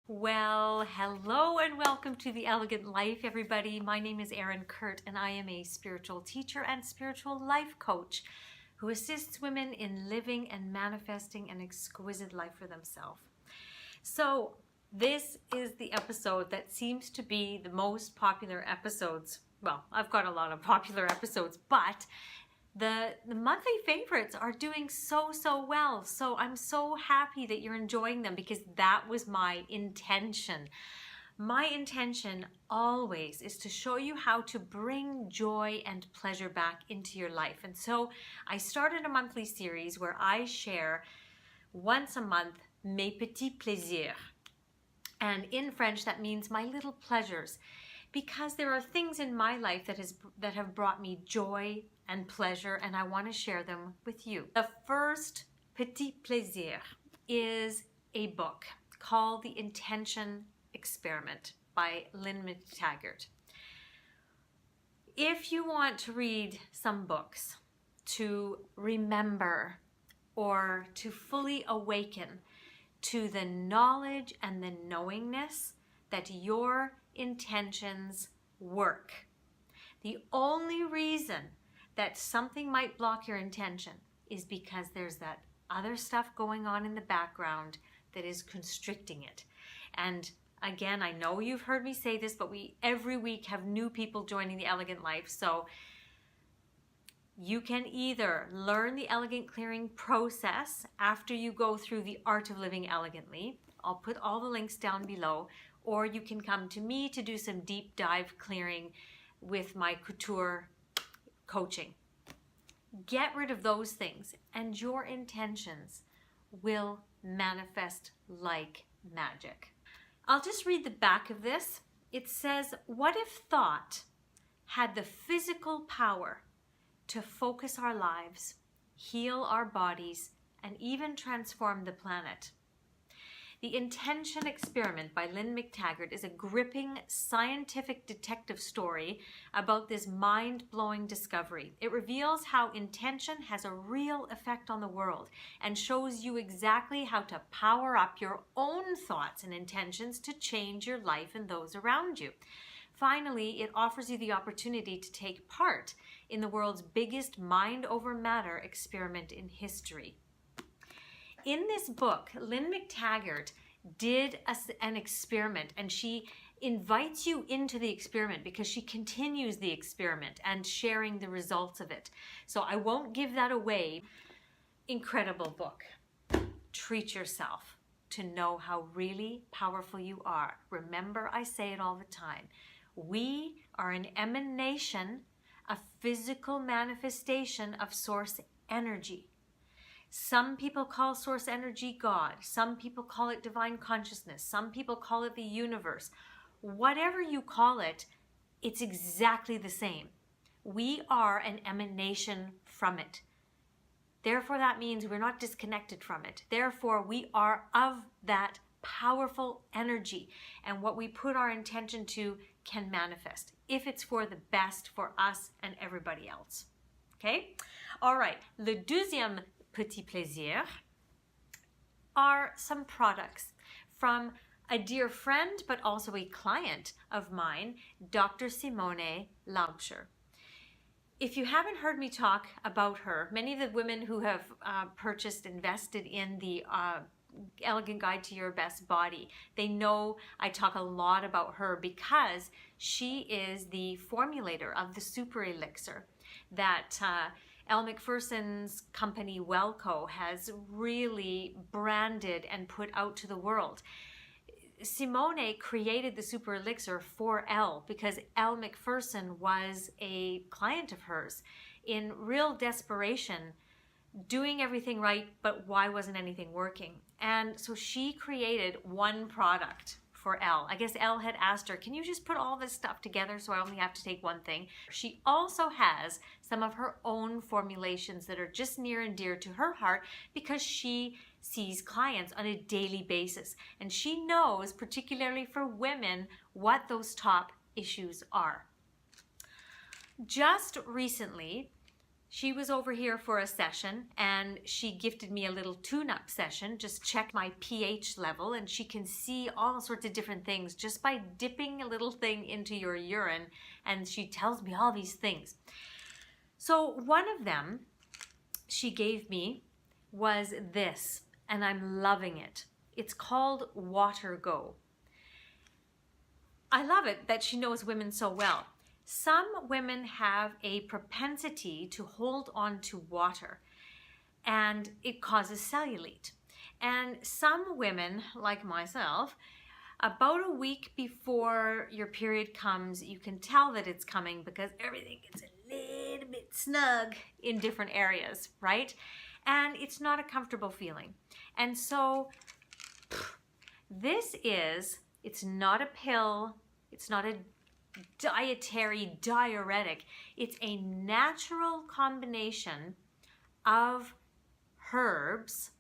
Well, hello and welcome to The Elegant Life, everybody. My name is Erin Kurt, and I am a spiritual teacher and spiritual life coach who assists women in living and manifesting an exquisite life for themselves. So, this is the episode that seems to be the most popular episodes. Well, I've got a lot of popular episodes, but the monthly favorites are doing so well. So I'm so happy that you're enjoying them because that was my intention. My intention always is to show you how to bring joy and pleasure back into your life. And so I started a monthly series where I share once a month Mes Petits Plaisirs. And in French, that means my little pleasures, because there are things in my life that have brought me joy and pleasure, and I want to share them with you. The first Petit Plaisir is a book called The Intention Experiment by Lynn McTaggart. If you want to read some books to remember or to fully awaken to the knowledge and the knowingness that your intentions work, the only reason that something might block your intention is because there's that other stuff going on in the background that is constricting it. And again, I know you've heard me say this, but we every week have new people joining the Elegant Life. So you can either learn the elegant clearing process after you go through the art of living elegantly. I'll put all the links down below, or you can come to me to do some deep dive clearing with my couture coaching. Get rid of those things and your intentions will manifest like magic. I'll just read the back of this. It says, what if thought had the physical power to focus our lives, heal our bodies, and even transform the planet? The Intention Experiment by Lynn McTaggart is a gripping scientific detective story about this mind-blowing discovery. It reveals how intention has a real effect on the world and shows you exactly how to power up your own thoughts and intentions to change your life and those around you. Finally, it offers you the opportunity to take part in the world's biggest mind over matter experiment in history. In this book, Lynn McTaggart did an experiment, and she invites you into the experiment because she continues the experiment and sharing the results of it. So I won't give that away. Incredible book. Treat yourself to know how really powerful you are. Remember, I say it all the time. We are an emanation, a physical manifestation of source energy. Some people call source energy God. Some people call it divine consciousness. Some people call it the universe. Whatever you call it, it's exactly the same. We are an emanation from it. Therefore, that means we're not disconnected from it. Therefore, we are of that powerful energy. And what we put our intention to can manifest if it's for the best for us and everybody else. Okay? All right. Le deuxième Petit Plaisir are some products from a dear friend, but also a client of mine, Dr. Simone Laubscher. If you haven't heard me talk about her, many of the women who have invested in the Elegant Guide to Your Best Body, they know I talk a lot about her because she is the formulator of the super elixir that Elle Macpherson's company Wellco has really branded and put out to the world. Simone created the super elixir for Elle because Elle Macpherson was a client of hers in real desperation, doing everything right, but why wasn't anything working? And so she created one product for Elle. I guess Elle had asked her, can you just put all this stuff together so I only have to take one thing? She also has some of her own formulations that are just near and dear to her heart because she sees clients on a daily basis. And she knows, particularly for women, what those top issues are. Just recently, She was over here for a session and she gifted me a little tune-up session, just check my pH level, and she can see all sorts of different things just by dipping a little thing into your urine, and she tells me all these things. So one of them she gave me was this, and I'm loving it. It's called Water Go. I love it that she knows women so well. Some women have a propensity to hold on to water, and it causes cellulite. And some women, like myself, about a week before your period comes, you can tell that it's coming because everything gets a little bit snug in different areas, right? And it's not a comfortable feeling. And so it's not a pill, it's not a dietary diuretic. It's a natural combination of herbs.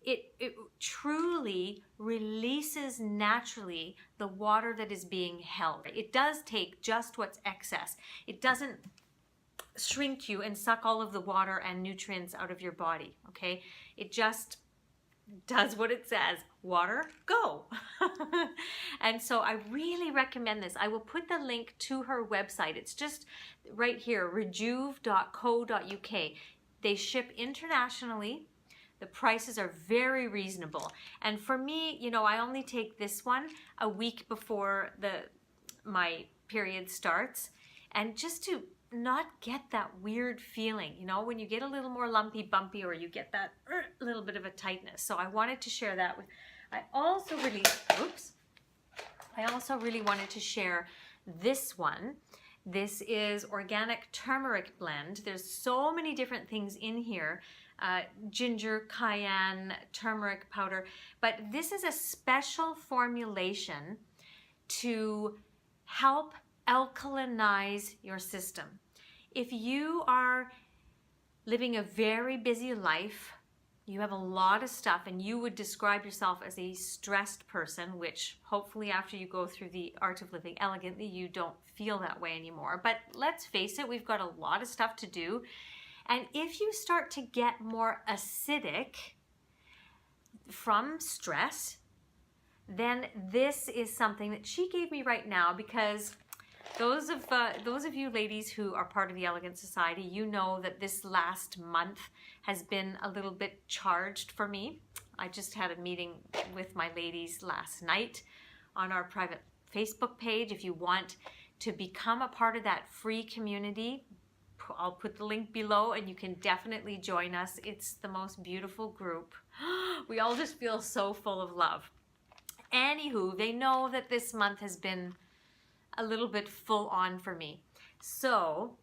It truly releases naturally the water that is being held. It does take just what's excess. It doesn't shrink you and suck all of the water and nutrients out of your body, okay? It just does what it says. Water, go. And so I really recommend this. I will put the link to her website. It's just right here, rejuve.co.uk. They ship internationally. The prices are very reasonable. And for me, you know, I only take this one a week before my period starts, and just to not get that weird feeling, you know, when you get a little more lumpy bumpy, or you get that little bit of a tightness. So I wanted to share that with, I also really wanted to share this one. This is organic turmeric blend. There's so many different things in here. Ginger, cayenne, turmeric powder, but this is a special formulation to help alkalinize your system. If you are living a very busy life, you have a lot of stuff, and you would describe yourself as a stressed person, which hopefully after you go through the art of living elegantly, you don't feel that way anymore. But let's face it, we've got a lot of stuff to do. And if you start to get more acidic from stress, then this is something that she gave me right now, because those of you ladies who are part of the Elegant Society, you know that this last month has been a little bit charged for me. I just had a meeting with my ladies last night on our private Facebook page. If you want to become a part of that free community, I'll put the link below, and you can definitely join us. It's the most beautiful group. We all just feel so full of love. Anywho, they know that this month has been a little bit full on for me. So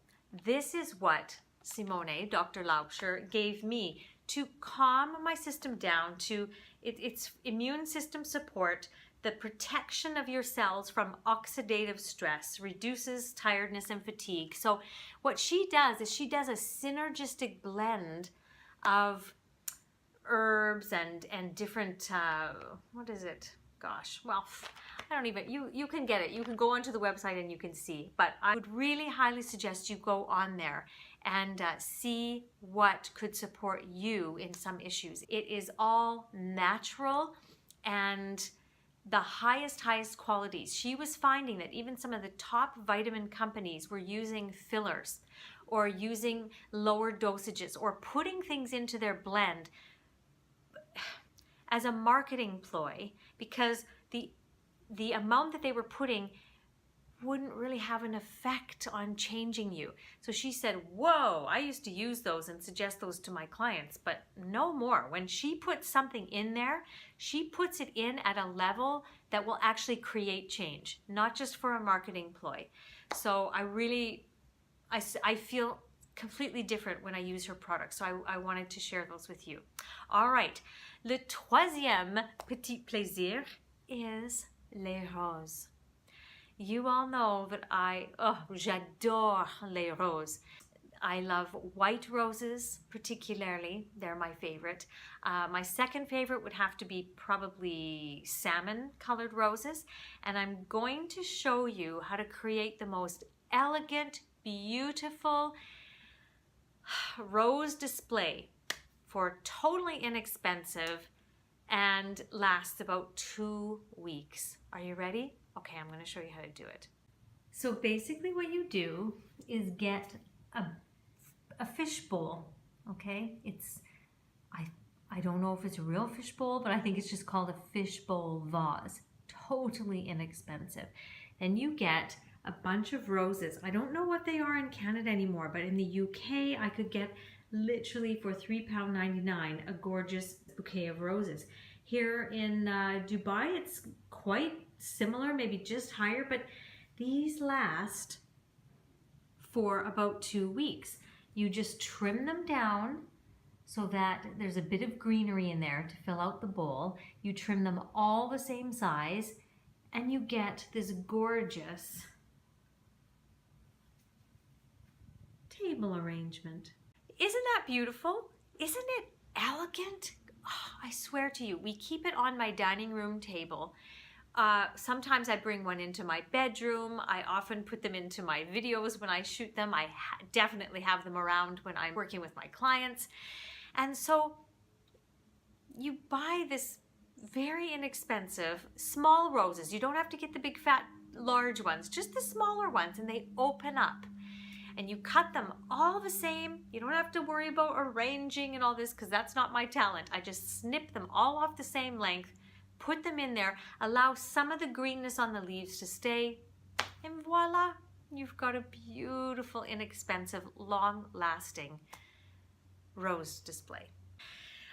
this is what Simone, Dr. Laubscher, gave me to calm my system down, to it's immune system support, the protection of your cells from oxidative stress, reduces tiredness and fatigue. So what she does is she does a synergistic blend of herbs and different, what is it? Gosh, well, I don't even, you can get it. You can go onto the website and you can see. But I would really highly suggest you go on there and see what could support you in some issues. It is all natural and the highest qualities. She was finding that even some of the top vitamin companies were using fillers or using lower dosages or putting things into their blend as a marketing ploy, because the amount that they were putting wouldn't really have an effect on changing you. So she said, whoa, I used to use those and suggest those to my clients, but no more. When she puts something in there, she puts it in at a level that will actually create change, not just for a marketing ploy. So I feel completely different when I use her products. So I wanted to share those with you. All right. Le troisième petit plaisir is les roses. You all know that j'adore les roses. I love white roses particularly. They're my favorite. My second favorite would have to be probably salmon colored roses. And I'm going to show you how to create the most elegant, beautiful, rose display for totally inexpensive and lasts about 2 weeks. Are you ready? Okay, I'm going to show you how to do it. So basically what you do is get a fish bowl, okay? I don't know if it's a real fish bowl, but I think it's just called a fish bowl vase. Totally inexpensive. Then you get a bunch of roses. I don't know what they are in Canada anymore, but in the UK, I could get literally for £3.99 a gorgeous bouquet of roses. Here in Dubai, it's quite similar, maybe just higher, but these last for about 2 weeks. You just trim them down so that there's a bit of greenery in there to fill out the bowl. You trim them all the same size and you get this gorgeous table arrangement. Isn't that beautiful? Isn't it elegant? Oh, I swear to you, we keep it on my dining room table. Sometimes I bring one into my bedroom. I often put them into my videos when I shoot them. I definitely have them around when I'm working with my clients. And so you buy this very inexpensive small roses. You don't have to get the big fat large ones, just the smaller ones, and they open up. And you cut them all the same. You don't have to worry about arranging and all this because that's not my talent. I just snip them all off the same length, put them in there, allow some of the greenness on the leaves to stay, and voila, you've got a beautiful, inexpensive, long-lasting rose display.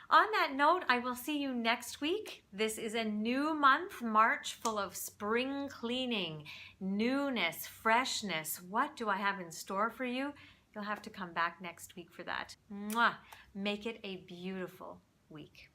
On that note, I will see you next week. This is a new month, March, full of spring cleaning, newness, freshness. What do I have in store for you? You'll have to come back next week for that. Mwah! Make it a beautiful week.